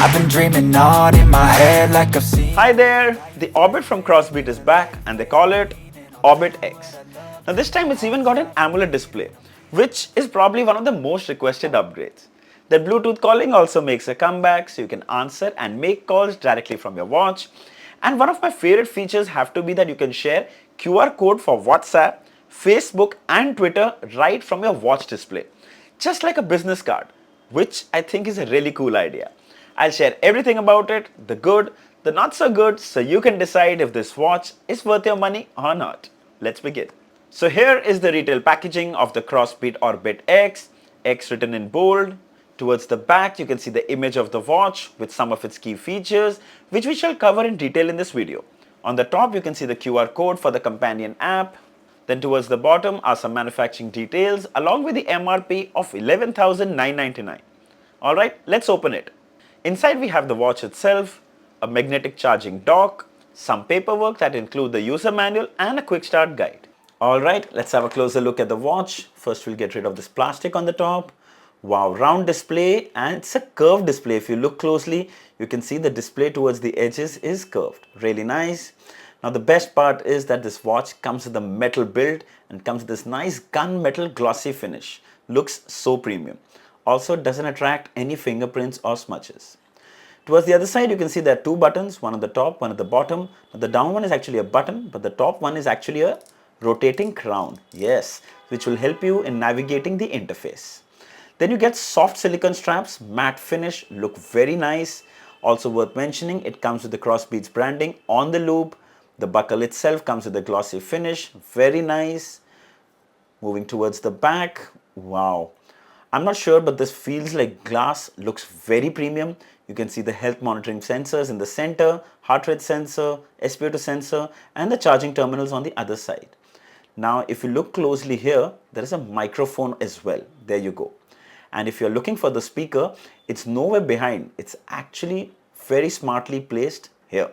I've been dreaming on in my head like I've seen. Hi there, the Orbit from Crossbeat is back and they call it Orbit X. Now this time it's even got an AMOLED display, which is probably one of the most requested upgrades. The Bluetooth calling also makes a comeback, so you can answer and make calls directly from your watch. And one of my favorite features have to be that you can share QR code for WhatsApp, Facebook and Twitter right from your watch display. Just like a business card, which I think is a really cool idea. I'll share everything about it, the good, the not so good, so you can decide if this watch is worth your money or not. Let's begin. So here is the retail packaging of the Crossbeats Orbit X, X written in bold. Towards the back, you can see the image of the watch with some of its key features, which we shall cover in detail in this video. On the top, you can see the QR code for the companion app. Then towards the bottom are some manufacturing details along with the MRP of $11,999. Alright, let's open it. Inside we have the watch itself, a magnetic charging dock, some paperwork that include the user manual and a quick start guide. Alright, let's have a closer look at the watch. First we'll get rid of this plastic on the top. Wow, round display, and it's a curved display. If you look closely, you can see the display towards the edges is curved. Really nice. Now the best part is that this watch comes with a metal build and comes with this nice gunmetal glossy finish. Looks so premium. Also doesn't attract any fingerprints or smudges. Towards the other side, you can see there are two buttons, one at the top, one at the bottom. Now, the down one is actually a button, but the top one is actually a rotating crown. Yes, which will help you in navigating the interface. Then you get soft silicone straps, matte finish, look very nice. Also worth mentioning, it comes with the Crossbeats branding on the loop. The buckle itself comes with a glossy finish, very nice. Moving towards the back, wow. I'm not sure, but this feels like glass, looks very premium. You can see the health monitoring sensors in the center, heart rate sensor, SpO2 sensor, and the charging terminals on the other side. Now, if you look closely here, there is a microphone as well. There you go. And if you're looking for the speaker, it's nowhere behind. It's actually very smartly placed here.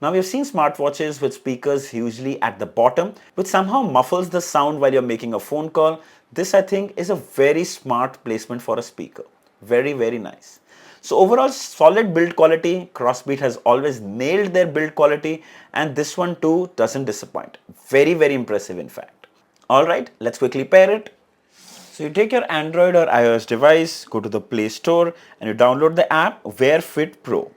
Now, we've seen smartwatches with speakers usually at the bottom, which somehow muffles the sound while you're making a phone call. This, I think, is a very smart placement for a speaker. Very, very nice. So overall, solid build quality. Crossbeat has always nailed their build quality, and this one too doesn't disappoint. Very, very impressive in fact. Alright, let's quickly pair it. So you take your Android or iOS device, go to the Play Store, and you download the app WearFit Pro.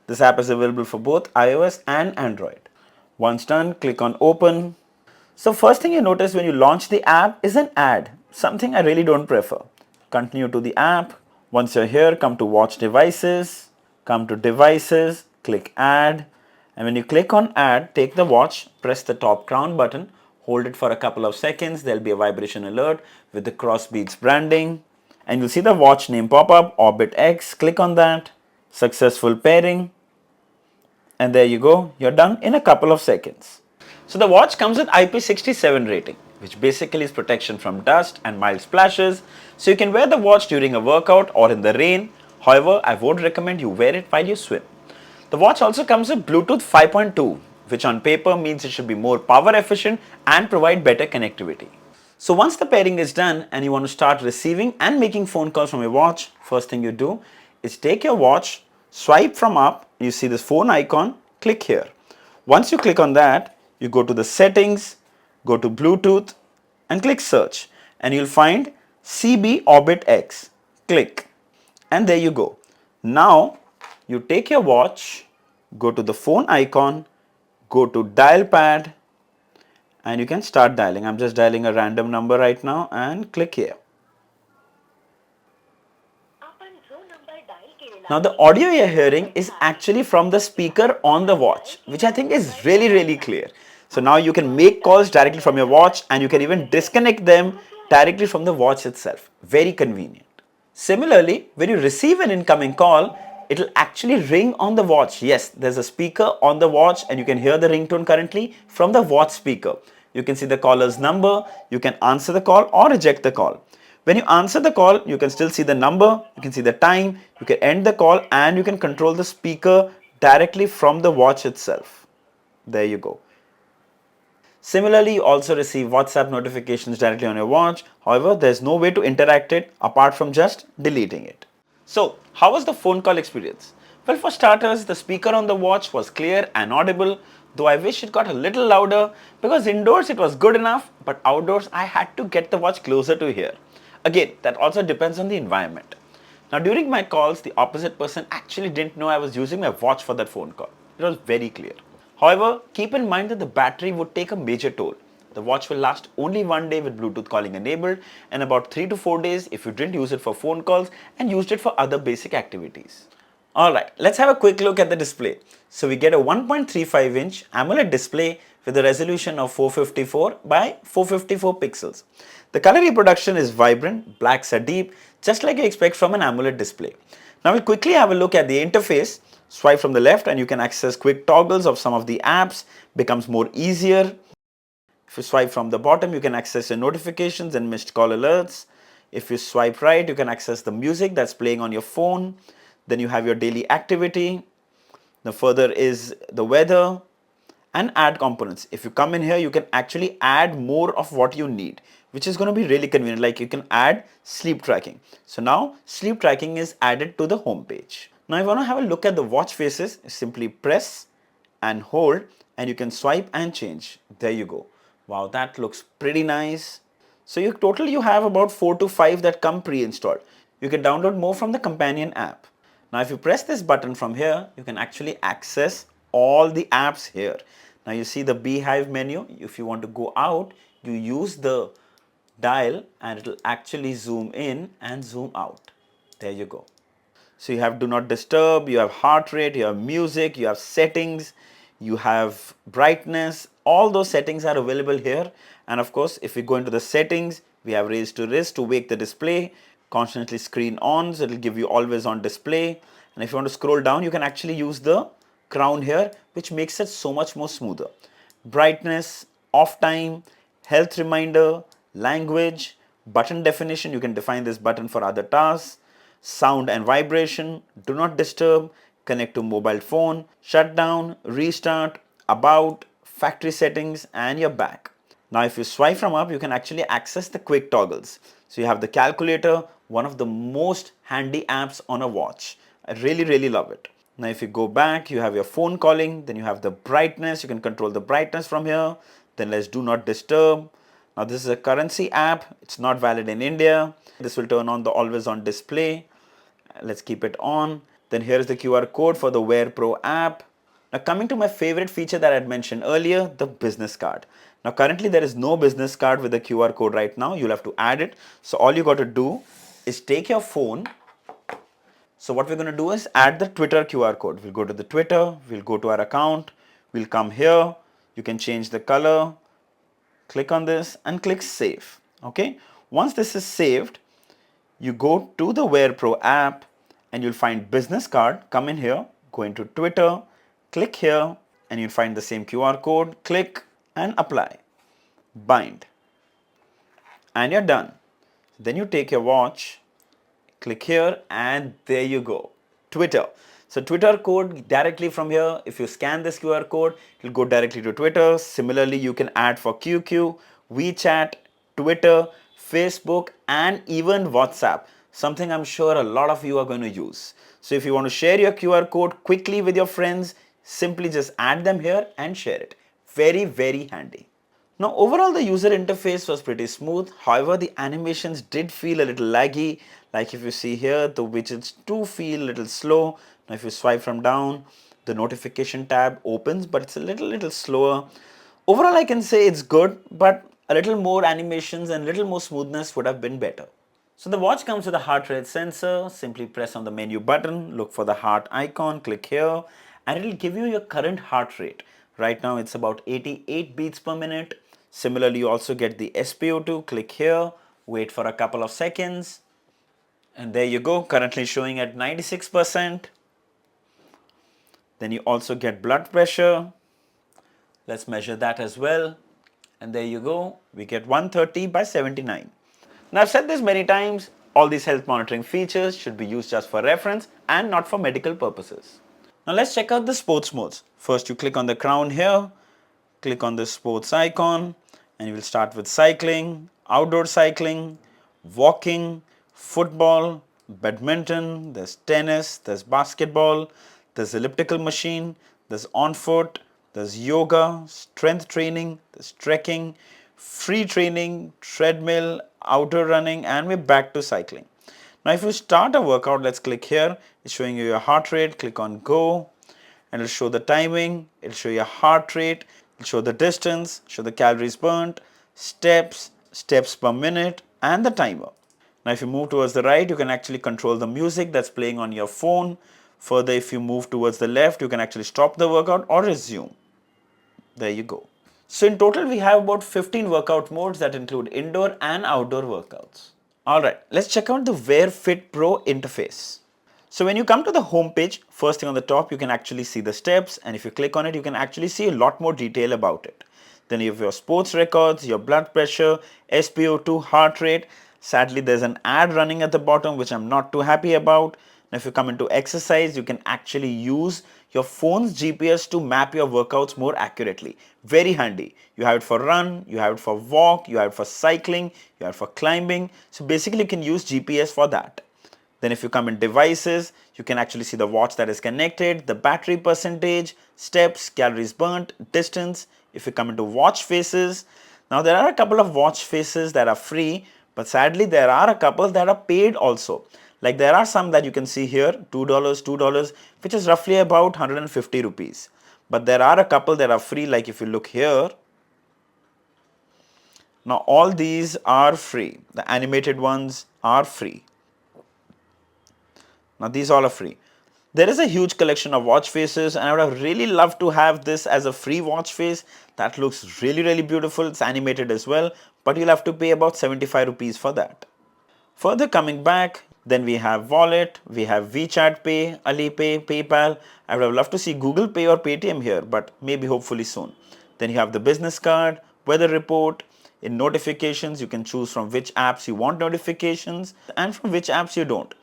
This app is available for both iOS and Android. Once done, click on Open. So first thing you notice when you launch the app is an ad, something I really don't prefer. Continue to the app. Once you're here, come to Watch Devices, come to Devices, click Add. And when you click on Add, take the watch, press the top crown button, hold it for a couple of seconds. There'll be a vibration alert with the Crossbeats branding. And you'll see the watch name pop up, Orbit X. Click on that. Successful pairing. And there you go. You're done in a couple of seconds. So the watch comes with IP67 rating, which basically is protection from dust and mild splashes. So you can wear the watch during a workout or in the rain. However, I would recommend you wear it while you swim. The watch also comes with Bluetooth 5.2, which on paper means it should be more power efficient and provide better connectivity. So once the pairing is done and you want to start receiving and making phone calls from your watch, first thing you do is take your watch, swipe from up, you see this phone icon, click here. Once you click on that, you go to the settings, go to Bluetooth and click search, and you'll find CB Orbit X. Click, and there you go. Now you take your watch, go to the phone icon, go to dial pad, and you can start dialing. I'm just dialing a random number right now and click here. Now the audio you're hearing is actually from the speaker on the watch, which I think is really, really clear. So now you can make calls directly from your watch and you can even disconnect them directly from the watch itself. Very convenient. Similarly, when you receive an incoming call, it will actually ring on the watch. Yes, there's a speaker on the watch and you can hear the ringtone currently from the watch speaker. You can see the caller's number, you can answer the call or reject the call. When you answer the call, you can still see the number, you can see the time, you can end the call and you can control the speaker directly from the watch itself. There you go. Similarly, you also receive WhatsApp notifications directly on your watch. However, there's no way to interact it apart from just deleting it. So, how was the phone call experience? Well, for starters, the speaker on the watch was clear and audible, though I wish it got a little louder because indoors it was good enough, but outdoors I had to get the watch closer to here. Again, that also depends on the environment. Now, during my calls, the opposite person actually didn't know I was using my watch for that phone call. It was very clear. However, keep in mind that the battery would take a major toll. The watch will last only one day with Bluetooth calling enabled and about 3 to 4 days if you didn't use it for phone calls and used it for other basic activities. Alright, let's have a quick look at the display. So we get a 1.35 inch AMOLED display with a resolution of 454 by 454 pixels. The color reproduction is vibrant, blacks are deep, just like you expect from an AMOLED display. Now we'll quickly have a look at the interface. Swipe from the left and you can access quick toggles of some of the apps, becomes more easier. If you swipe from the bottom, you can access your notifications and missed call alerts. If you swipe right, you can access the music that's playing on your phone. Then you have your daily activity. The further is the weather and add components. If you come in here, you can actually add more of what you need, which is going to be really convenient. Like you can add sleep tracking. So now sleep tracking is added to the home page. Now if you want to have a look at the watch faces, simply press and hold and you can swipe and change. There you go. Wow, that looks pretty nice. So you have about 4 to 5 that come pre-installed. You can download more from the companion app. Now if you press this button from here, you can actually access all the apps here. Now you see the beehive menu. If you want to go out, you use the dial and it will actually zoom in and zoom out. There you go. So you have do not disturb, you have heart rate, you have music, you have settings, you have brightness. All those settings are available here. And of course, if we go into the settings, we have raise to wrist to wake the display, constantly screen on, so it will give you always on display. And if you want to scroll down, you can actually use the crown here, which makes it so much more smoother. Brightness, off time, health reminder, language, button definition. You can define this button for other tasks. Sound and vibration, do not disturb, connect to mobile phone, shut down, restart, about, factory settings, and you're back. Now if you swipe from up, you can actually access the quick toggles. So you have the calculator, one of the most handy apps on a watch. I really love it. Now if you go back, you have your phone calling, then you have the brightness, you can control the brightness from here. Then let's do not disturb. Now this is a currency app, it's not valid in India. This will turn on the always on display. Let's keep it on. Then here is the QR code for the WearFit Pro App. Now coming to my favorite feature that I had mentioned earlier, the business card. Now currently there is no business card with the QR code right now. You'll have to add it. So all you got to do is take your phone. So what we're going to do is add the Twitter QR code. We'll go to the Twitter, we'll go to our account, we'll come here. You can change the color, click on this and click save. Okay. Once this is saved, you go to the WearFit Pro app and you'll find business card. Come in here, go into Twitter, click here and you'll find the same QR code, click and apply, bind, and you're done. Then you take your watch, click here and there you go, Twitter. So Twitter code directly from here. If you scan this QR code, it will go directly to Twitter. Similarly, you can add for QQ, WeChat, Twitter, Facebook, and even WhatsApp, something I'm sure a lot of you are going to use. So if you want to share your QR code quickly with your friends, simply just add them here and share it. Very handy. Now overall the user interface was pretty smooth. However, the animations did feel a little laggy. Like if you see here, the widgets do feel a little slow. Now if you swipe from down, the notification tab opens, but it's a little slower. Overall I can say it's good, but a little more animations and little more smoothness would have been better. So the watch comes with a heart rate sensor. Simply press on the menu button, look for the heart icon, click here, and it will give you your current heart rate. Right now it's about 88 beats per minute. Similarly, you also get the SpO2, click here, wait for a couple of seconds, and there you go, currently showing at 96%. Then you also get blood pressure. Let's measure that as well. And there you go, we get 130 by 79. Now I've said this many times, all these health monitoring features should be used just for reference and not for medical purposes. Now let's check out the sports modes. First you click on the crown here, click on the sports icon, and you will start with cycling, outdoor cycling, walking, football, badminton, there's tennis, there's basketball, there's elliptical machine, there's on foot, there's yoga, strength training, there's trekking, free training, treadmill, outdoor running, and we're back to cycling. Now if you start a workout, let's click here. It's showing you your heart rate. Click on go and it'll show the timing, it'll show your heart rate, it'll show the distance, show the calories burnt, steps per minute, and the timer. Now if you move towards the right, you can actually control the music that's playing on your phone. Further, if you move towards the left, you can actually stop the workout or resume. There you go. So in total, we have about 15 workout modes that include indoor and outdoor workouts. Alright, let's check out the WearFit Pro interface. So when you come to the home page, first thing on the top, you can actually see the steps, and if you click on it, you can actually see a lot more detail about it. Then you have your sports records, your blood pressure, SpO2, heart rate. Sadly, there's an ad running at the bottom, which I'm not too happy about. Now, if you come into exercise, you can actually use your phone's GPS to map your workouts more accurately. Very handy. You have it for run, you have it for walk, you have it for cycling, you have it for climbing. So basically, you can use GPS for that. Then if you come in devices, you can actually see the watch that is connected, the battery percentage, steps, calories burnt, distance. If you come into watch faces, now there are a couple of watch faces that are free, but sadly there are a couple that are paid also. Like there are some that you can see here, $2, which is roughly about 150 rupees. But there are a couple that are free, like if you look here. Now all these are free. The animated ones are free. Now these all are free. There is a huge collection of watch faces, and I would have really loved to have this as a free watch face. That looks really beautiful. It's animated as well, but you'll have to pay about 75 rupees for that. Further coming back, then we have wallet, we have WeChat Pay, Alipay, PayPal. I would have loved to see Google Pay or Paytm here, but maybe hopefully soon. Then you have the business card, weather report. In notifications, you can choose from which apps you want notifications and from which apps you don't.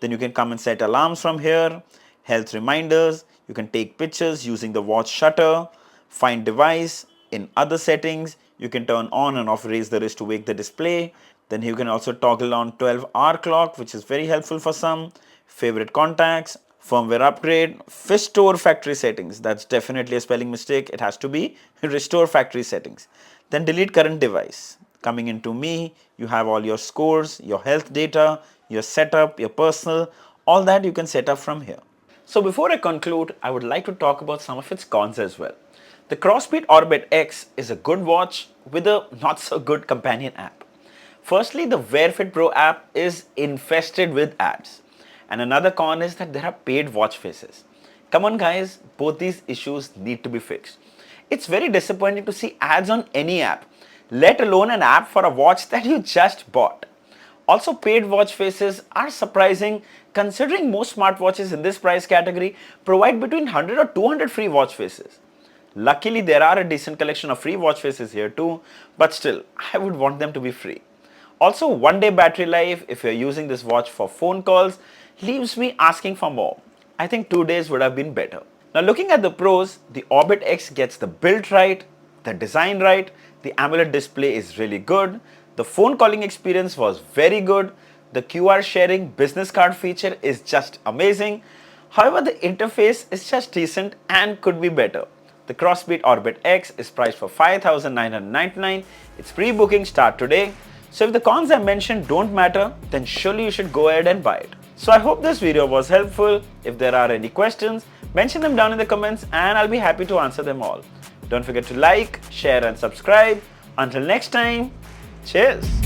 Then you can come and set alarms from here, health reminders, you can take pictures using the watch shutter, find device. In other settings, you can turn on and off raise the wrist to wake the display. Then you can also toggle on 12-hour clock, which is very helpful for some, favorite contacts, firmware upgrade, restore factory settings. That's definitely a spelling mistake. It has to be restore factory settings. Then delete current device. Coming into me, you have all your scores, your health data, your setup, your personal, all that you can set up from here. So before I conclude, I would like to talk about some of its cons as well. The Crossbeats Orbit X is a good watch with a not so good companion app. Firstly, the WearFit Pro app is infested with ads. And another con is that there are paid watch faces. Come on guys, both these issues need to be fixed. It's very disappointing to see ads on any app, let alone an app for a watch that you just bought. Also, paid watch faces are surprising considering most smartwatches in this price category provide between 100 or 200 free watch faces. Luckily, there are a decent collection of free watch faces here too, but still, I would want them to be free. Also, 1 day battery life, if you're using this watch for phone calls, leaves me asking for more. I think 2 days would have been better. Now looking at the pros, the Orbit X gets the build right, the design right, the AMOLED display is really good, the phone calling experience was very good, the QR sharing business card feature is just amazing. However, the interface is just decent and could be better. The Crossbeats Orbit X is priced for 5,999. Its pre-booking start today. So if the cons I mentioned don't matter, then surely you should go ahead and buy it. So I hope this video was helpful. If there are any questions, mention them down in the comments and I'll be happy to answer them all. Don't forget to like, share and subscribe. Until next time, cheers!